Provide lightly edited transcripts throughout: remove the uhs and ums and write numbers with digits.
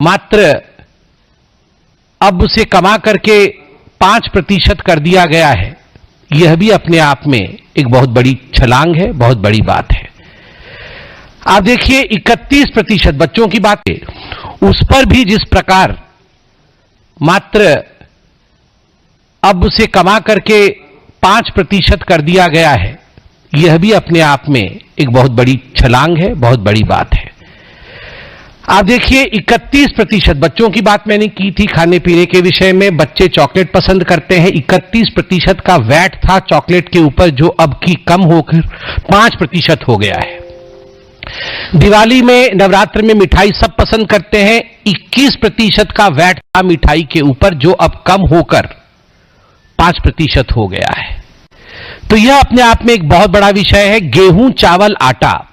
मात्र अब उसे कमा करके 5% कर दिया गया है। यह भी अपने आप में एक बहुत बड़ी छलांग है, बहुत बड़ी बात है। आप देखिए 31% बच्चों की बात है, उस पर भी जिस प्रकार मात्र अब उसे कमा करके 5% कर दिया गया है, यह भी अपने आप में एक बहुत बड़ी छलांग है, बहुत बड़ी बात है। आप देखिए 31% बच्चों की बात मैंने की थी खाने पीने के विषय में। बच्चे चॉकलेट पसंद करते हैं। 31% का वैट था चॉकलेट के ऊपर, जो अब की कम होकर 5% हो गया है। दिवाली में, नवरात्र में मिठाई सब पसंद करते हैं। 21% का वैट था मिठाई के ऊपर, जो अब कम होकर 5% हो गया है। तो यह अपने आप में एक बहुत बड़ा विषय है। गेहूं, चावल, आटा।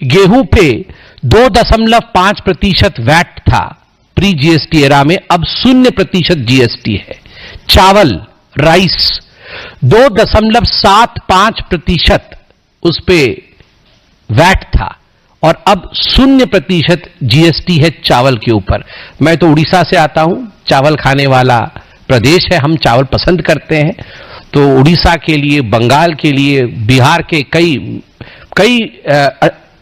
गेहूं पे 2.5% वैट था प्री जीएसटी एरा में, अब 0% जीएसटी है। चावल, राइस 2.75% उस पे वैट था और अब 0% जीएसटी है चावल के ऊपर। मैं तो उड़ीसा से आता हूं, चावल खाने वाला प्रदेश है, हम चावल पसंद करते हैं। तो उड़ीसा के लिए, बंगाल के लिए, बिहार के कई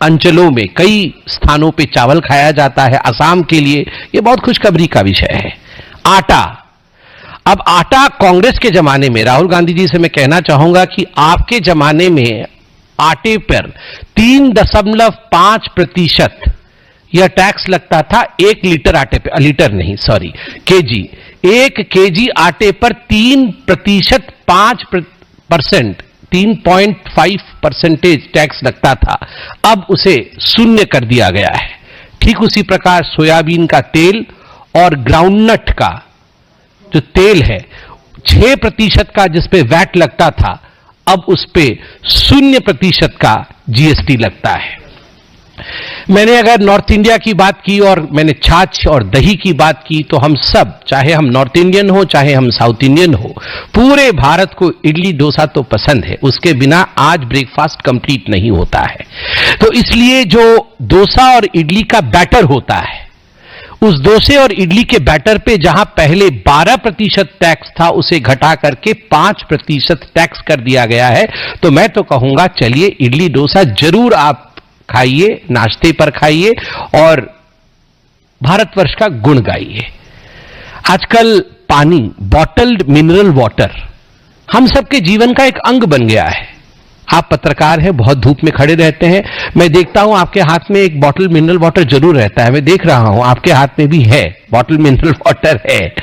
अंचलों में, कई स्थानों पे चावल खाया जाता है। असम के लिए यह बहुत खुशखबरी का विषय है। आटा, अब आटा कांग्रेस के जमाने में, राहुल गांधी जी से मैं कहना चाहूंगा कि आपके जमाने में आटे पर 3.5% यह टैक्स लगता था 1 लीटर आटे पे, लीटर नहीं सॉरी, केजी। 1 केजी आटे पर 3%, 3.5% टैक्स लगता था। अब उसे 0 कर दिया गया है। ठीक उसी प्रकार सोयाबीन का तेल और ग्राउंडनट का जो तेल है, 6% का जिस पे वैट लगता था, अब उस पे 0% का जीएसटी लगता है। मैंने अगर नॉर्थ इंडिया की बात की और मैंने छाछ और दही की बात की, तो हम सब, चाहे हम नॉर्थ इंडियन हो चाहे हम साउथ इंडियन हो, पूरे भारत को इडली डोसा तो पसंद है। उसके बिना आज ब्रेकफास्ट कंप्लीट नहीं होता है। तो इसलिए जो डोसा और इडली का बैटर होता है, उस डोसे और इडली के बैटर पे जहां पहले 12% टैक्स था, उसे घटा करके 5% टैक्स कर दिया गया है। तो मैं तो कहूंगा चलिए इडली डोसा जरूर आप खाइए, नाश्ते पर खाइए और भारतवर्ष का गुण गाइए। आजकल पानी, बॉटल्ड मिनरल वाटर हम सबके जीवन का एक अंग बन गया है। आप पत्रकार हैं, बहुत धूप में खड़े रहते हैं, मैं देखता हूं आपके हाथ में एक बॉटल मिनरल वाटर जरूर रहता है। मैं देख रहा हूं आपके हाथ में भी है, बॉटल मिनरल वाटर है।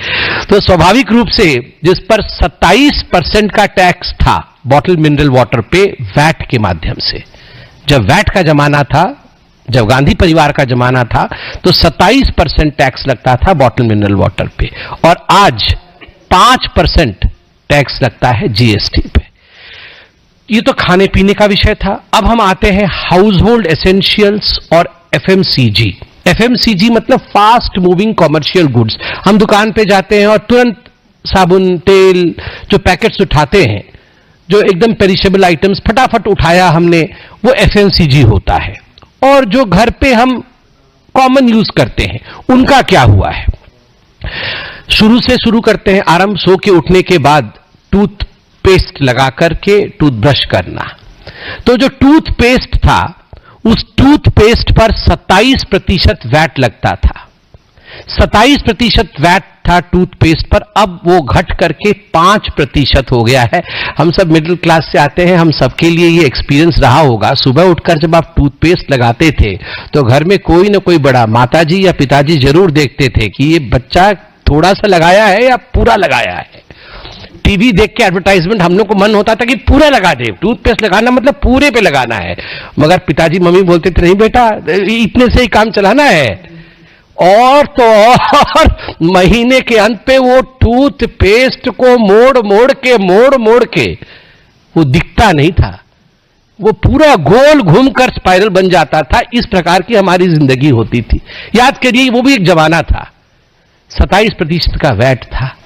तो स्वाभाविक रूप से जिस पर 27% का टैक्स था बॉटल मिनरल वाटर पे वैट के माध्यम से, जब वैट का जमाना था, जब गांधी परिवार का जमाना था, तो 27% टैक्स लगता था बॉटल मिनरल वाटर पे और आज 5% टैक्स लगता है जीएसटी पे। ये तो खाने पीने का विषय था। अब हम आते हैं हाउस होल्ड एसेंशियल्स और एफएमसीजी। एफएमसीजी मतलब फास्ट मूविंग कॉमर्शियल गुड्स। हम दुकान पे जाते हैं और तुरंत साबुन, तेल, जो पैकेट्स उठाते हैं, जो एकदम पेरिशेबल आइटम्स फटाफट उठाया हमने, वो एफएमसीजी होता है। और जो घर पे हम कॉमन यूज करते हैं, उनका क्या हुआ है? शुरू से शुरू करते हैं आरंभ। सो के उठने के बाद टूथपेस्ट लगा करके टूथब्रश करना। तो जो टूथपेस्ट था, उस टूथपेस्ट पर 27% वैट लगता था। 27% वैट था टूथपेस्ट पर, अब वो घट करके 5% हो गया है। हम सब मिडिल क्लास से आते हैं, हम सबके लिए ये एक्सपीरियंस रहा होगा। सुबह उठकर जब आप टूथपेस्ट लगाते थे तो घर में कोई ना कोई बड़ा, माताजी या पिताजी जरूर देखते थे कि ये बच्चा थोड़ा सा लगाया है या पूरा लगाया है। टीवी देख के एडवर्टाइजमेंट हम लोग को मन होता था कि पूरा लगा दे, टूथपेस्ट लगाना मतलब पूरे पे लगाना है। मगर पिताजी मम्मी बोलते थे नहीं बेटा, इतने से ही काम चलाना है। और तो और महीने के अंत पे वो टूथपेस्ट को मोड़ मोड़ के वो दिखता नहीं था, वो पूरा गोल घूमकर स्पाइरल बन जाता था। इस प्रकार की हमारी जिंदगी होती थी। याद करिए, वो भी एक जमाना था। 27% का वैट था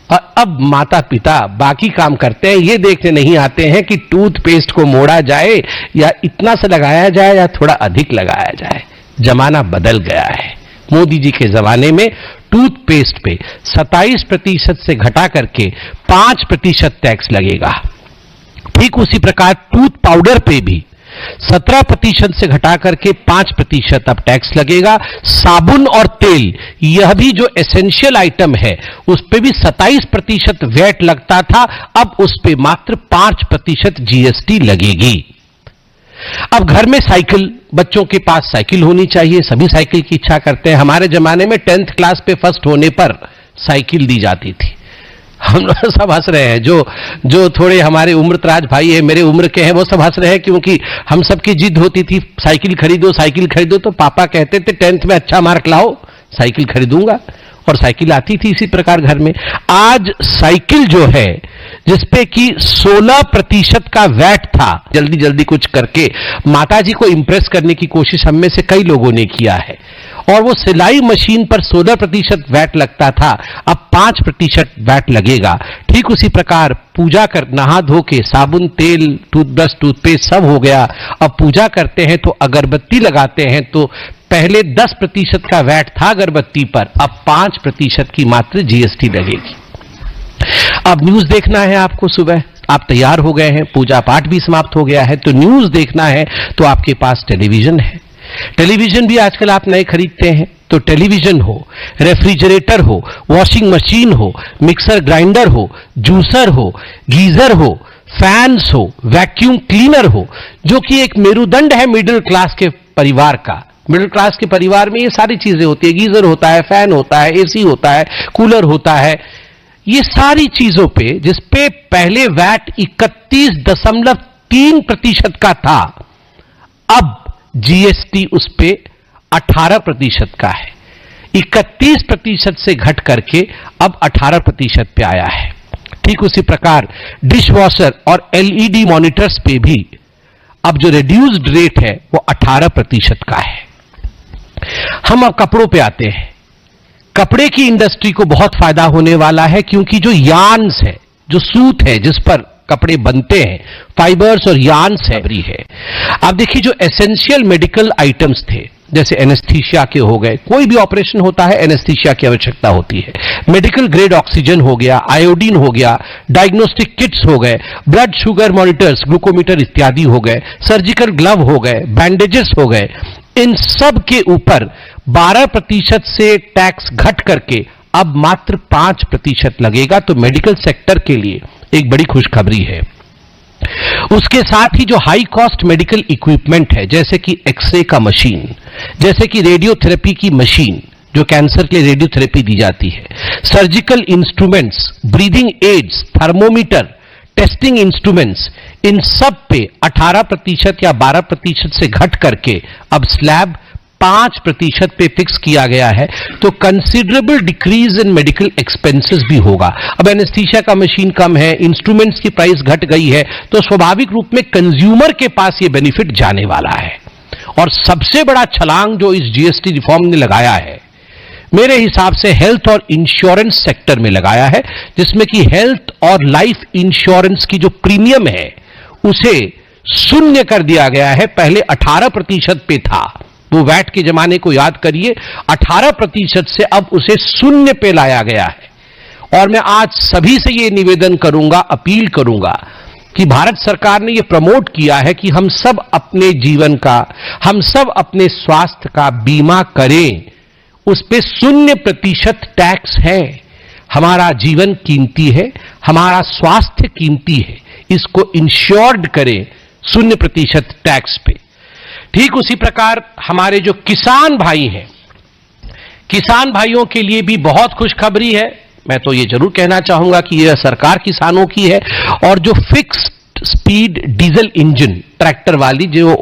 और अब माता पिता बाकी काम करते हैं, ये देखने नहीं आते हैं कि टूथपेस्ट को मोड़ा जाए या इतना सा लगाया जाए या थोड़ा अधिक लगाया जाए। जमाना बदल गया है, मोदी जी के जमाने में टूथपेस्ट पे 27% से घटा करके 5% टैक्स लगेगा। ठीक उसी प्रकार टूथ पाउडर पे भी 17% से घटा करके 5% अब टैक्स लगेगा। साबुन और तेल, यह भी जो एसेंशियल आइटम है, उस पे भी 27% वैट लगता था, अब उस पे मात्र 5% जीएसटी लगेगी। अब घर में साइकिल, बच्चों के पास साइकिल होनी चाहिए, सभी साइकिल की इच्छा करते हैं। हमारे जमाने में 10th क्लास पे फर्स्ट होने पर साइकिल दी जाती थी। हम लोग सब हंस रहे हैं, जो थोड़े हमारे उम्रदराज भाई है, मेरे उम्र के हैं, वो सब हंस रहे हैं, क्योंकि हम सबकी जिद होती थी साइकिल खरीदो साइकिल खरीदो, तो पापा कहते थे 10th में अच्छा मार्क लाओ साइकिल खरीदूंगा, और साइकिल आती थी इसी प्रकार घर में। आज साइकिल जो है जिसपे कि 16% का वैट था, जल्दी जल्दी कुछ करके माताजी को इंप्रेस करने की कोशिश हम में से कई लोगों ने किया है, और वो सिलाई मशीन पर 16% वैट लगता था, अब 5% वैट लगेगा। ठीक उसी प्रकार पूजा कर, नहा धो के साबुन, तेल, टूथब्रश, टूथपेस्ट सब हो गया। अब पूजा करते हैं तो अगरबत्ती लगाते हैं, तो पहले 10% का वैट था अगरबत्ती पर, अब 5% की मात्र जीएसटी लगेगी। अब न्यूज देखना है आपको, सुबह आप तैयार हो गए हैं, पूजा पाठ भी समाप्त हो गया है, तो न्यूज देखना है तो आपके पास टेलीविजन है। टेलीविजन भी आजकल आप नए खरीदते हैं, तो टेलीविजन हो, रेफ्रिजरेटर हो, वॉशिंग मशीन हो, मिक्सर ग्राइंडर हो, जूसर हो, गीजर हो, फैंस हो, वैक्यूम क्लीनर हो, जो कि एक मेरुदंड है मिडिल क्लास के परिवार का। मिडिल क्लास के परिवार में ये सारी चीजें होती है, गीजर होता है, फैन होता है, एसी होता है, कूलर होता है। ये सारी चीजों पे जिसपे पहले वैट 31.3% का था, अब जीएसटी उस पे 18% का है। 31% से घट करके अब 18% पे आया है। ठीक उसी प्रकार डिश वॉशर और एलईडी मॉनिटर्स पे भी अब जो रिड्यूस्ड रेट है वो 18% का है। हम अब कपड़ों पे आते हैं। कपड़े की इंडस्ट्री को बहुत फायदा होने वाला है, क्योंकि जो यार्न्स है, जो सूत है जिस पर कपड़े बनते हैं, फाइबर्स और यार्न्स है। आप देखिए जो एसेंशियल मेडिकल आइटम्स थे, जैसे एनेस्थीसिया के हो गए, कोई भी ऑपरेशन होता है एनेस्थीसिया की आवश्यकता होती है। मेडिकल ग्रेड ऑक्सीजन हो गया, आयोडीन हो गया, डायग्नोस्टिक किट्स हो गए, ब्लड शुगर मॉनिटर्स, ग्लूकोमीटर इत्यादि हो गए, सर्जिकल ग्लव हो गए, बैंडेजेस हो गए, इन सब के ऊपर 12% से टैक्स घट करके अब मात्र 5% लगेगा। तो मेडिकल सेक्टर के लिए एक बड़ी खुशखबरी है। उसके साथ ही जो हाई कॉस्ट मेडिकल इक्विपमेंट है, जैसे कि एक्सरे का मशीन, जैसे कि रेडियोथेरेपी की मशीन, जो कैंसर के लिए रेडियोथेरेपी दी जाती है, surgical instruments, breathing aids, thermometer, testing instruments, इन सब पे 18% या 12% से घट करके अब स्लैब 5% पे फिक्स किया गया है। तो considerable decrease in medical expenses भी होगा। अब एनेस्थीसिया का मशीन कम है, इंस्ट्रूमेंट्स की प्राइस घट गई है, तो स्वाभाविक रूप में कंज्यूमर के पास ये बेनिफिट जाने वाला है। और सबसे बड़ा छलांग जो इस जीएसटी रिफॉर्म ने लगाया है, मेरे हिसाब से हेल्थ और इंश्योरेंस सेक्टर में लगाया है, जिसमें कि हेल्थ और लाइफ इंश्योरेंस की जो प्रीमियम है उसे शून्य कर दिया गया है। पहले 18% पे था, वो वैट के जमाने को याद करिए, 18% से अब उसे शून्य पे लाया गया है। और मैं आज सभी से ये निवेदन करूंगा, अपील करूंगा कि भारत सरकार ने ये प्रमोट किया है कि हम सब अपने जीवन का, हम सब अपने स्वास्थ्य का बीमा करें। उस पे 0% टैक्स है। हमारा जीवन कीमती है, हमारा स्वास्थ्य कीमती है, इसको इंश्योर्ड करें 0% टैक्स पे। ठीक उसी प्रकार हमारे जो किसान भाई हैं, किसान भाइयों के लिए भी बहुत खुशखबरी है। मैं तो ये जरूर कहना चाहूंगा कि यह सरकार किसानों की है। और जो fixed speed diesel engine tractor वाली, जो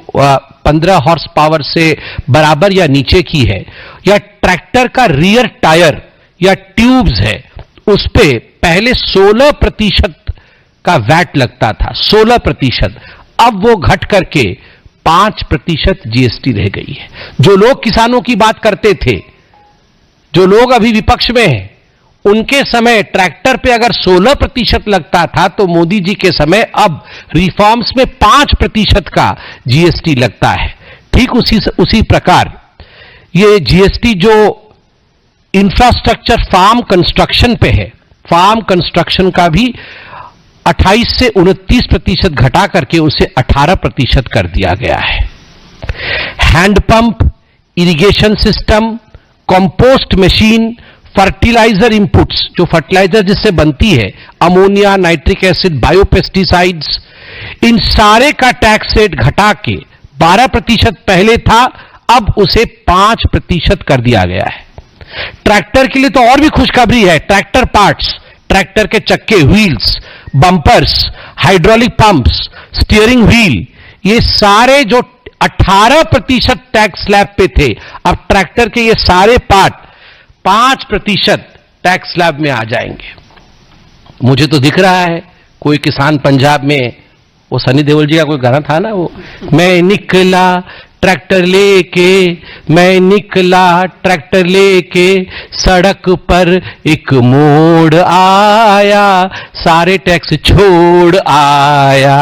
15 हॉर्स पावर से बराबर या नीचे की है, या ट्रैक्टर का रियर टायर या ट्यूब्स है, उस पे पहले 16% का वैट लगता था, 16%। अब वो घट करके 5% जीएसटी रह गई है। जो लोग किसानों की बात करते थे, जो लोग अभी विपक्ष में हैं, उनके समय ट्रैक्टर पे अगर 16% लगता था, तो मोदी जी के समय अब रिफॉर्म्स में 5% का जीएसटी लगता है। ठीक उसी प्रकार ये जीएसटी जो इंफ्रास्ट्रक्चर फार्म कंस्ट्रक्शन पे है, फार्म कंस्ट्रक्शन का भी 28 से 29% घटा करके उसे 18% कर दिया गया है। Handpump, irrigation system, compost machine, fertiliser inputs, जो फर्टिलाइजर जिससे बनती है, अमोनिया, नाइट्रिक एसिड, बायोपेस्टिसाइड्स, इन सारे का टैक्स रेट घटा के 12% पहले था, अब उसे 5% कर दिया गया है। ट्रैक्टर के लिए तो और भी खुशखबरी है। ट्रैक्टर पार्ट्स, ट्रैक्टर के चक्के, wheels, bumpers, hydraulic pumps, steering wheel, ये सारे जो 18% टैक्स स्लैब पे थे, अब ट्रैक्टर के ये सारे पार्ट 5% टैक्स स्लैब में आ जाएंगे। मुझे तो दिख रहा है कोई किसान पंजाब में, वो सनी देओल जी का कोई गाना था ना, वो मैं निकला ट्रैक्टर लेके, मैं निकला ट्रैक्टर लेके, सड़क पर एक मोड़ आया, सारे टैक्स छोड़ आया,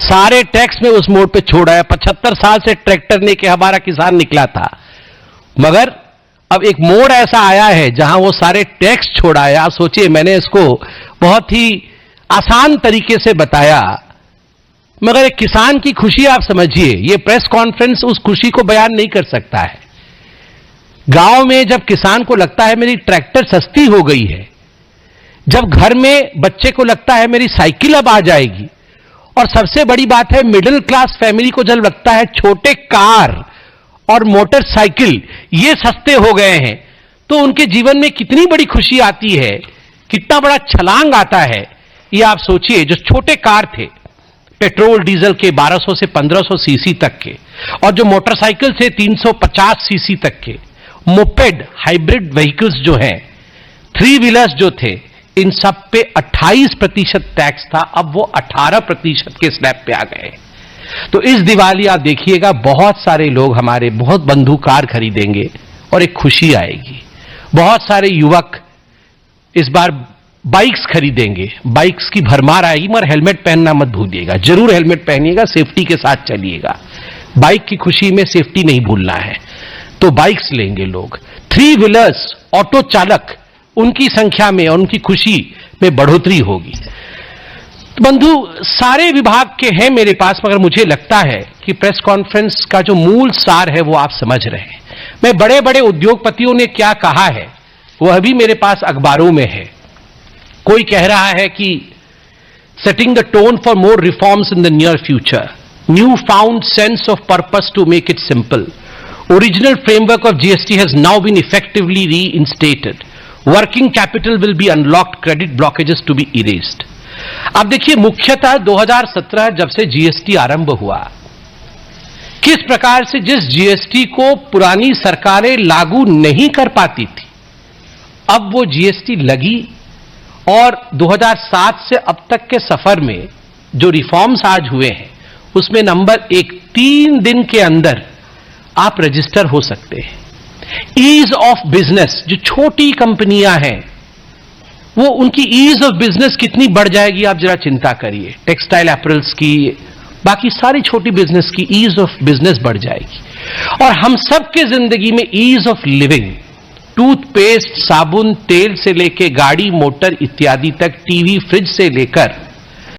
सारे टैक्स में उस मोड़ पे छोड़ आया। 75 साल से ट्रैक्टर लेके हमारा किसान निकला था, मगर अब एक मोड़ ऐसा आया है जहां वो सारे टैक्स छोड़ आया। आप सोचिए, मैंने इसको बहुत ही आसान तरीके से बताया, मगर एक किसान की खुशी आप समझिए, ये प्रेस कॉन्फ्रेंस उस खुशी को बयान नहीं कर सकता है। गांव में जब किसान को लगता है मेरी ट्रैक्टर सस्ती हो गई है, जब घर में बच्चे को लगता है मेरी साइकिल अब आ जाएगी, और सबसे बड़ी बात है मिडिल क्लास फैमिली को जब लगता है छोटे कार और मोटरसाइकिल ये सस्ते हो गए हैं, तो उनके जीवन में कितनी बड़ी खुशी आती है, कितना बड़ा छलांग आता है। ये आप सोचिए, जो छोटे कार थे पेट्रोल डीजल के 1200 से 1500 सीसी तक के, और जो मोटरसाइकिल से 350 सीसी तक के, मोपेड हाइब्रिड व्हीकल्स जो हैं, 3 व्हीलर्स जो थे, इन सब पे 28% टैक्स था, अब वो 18% के स्लैब पे आ गए। तो इस दिवाली आप देखिएगा बहुत सारे लोग हमारे, बहुत बंधु कार खरीदेंगे और एक खुशी आएगी। बहुत सारे युवक इस बार बाइक्स खरीदेंगे, बाइक्स की भरमार आएगी, मगर हेलमेट पहनना मत भूलिएगा, जरूर हेलमेट पहनिएगा, सेफ्टी के साथ चलिएगा। बाइक की खुशी में सेफ्टी नहीं भूलना है, तो बाइक्स लेंगे लोग। 3 व्हीलर्स, ऑटो चालक, उनकी संख्या में और उनकी खुशी में बढ़ोतरी होगी। तो बंधु, सारे विभाग के हैं मेरे पास, मगर मुझे लगता है कि प्रेस कॉन्फ्रेंस का जो मूल सार है वो आप समझ रहे हैं। मैं बड़े बड़े उद्योगपतियों ने क्या कहा है वह भी मेरे पास अखबारों में है। कोई कह रहा है कि setting the tone for more reforms in the near future, new found sense of purpose to make it simple, original framework of GST has now been effectively reinstated, working capital will be unlocked, credit blockages to be erased. अब देखिए, मुख्यतः 2017 जब से GST आरंभ हुआ, किस प्रकार से जिस जीएसटी को पुरानी सरकारें लागू नहीं कर पाती थी, अब वो जीएसटी लगी, और 2007 से अब तक के सफर में जो रिफॉर्म्स आज हुए हैं उसमें नंबर 1, 3 दिन के अंदर आप रजिस्टर हो सकते हैं। ईज ऑफ बिजनेस, जो छोटी कंपनियां हैं वो, उनकी ईज ऑफ बिजनेस कितनी बढ़ जाएगी आप जरा चिंता करिए। टेक्सटाइल एपरल्स की, बाकी सारी छोटी बिजनेस की ईज ऑफ बिजनेस बढ़ जाएगी। और हम सब के जिंदगी में ईज ऑफ लिविंग, टूथपेस्ट, साबुन, तेल से लेके गाड़ी, मोटर इत्यादि तक, टीवी, फ्रिज से लेकर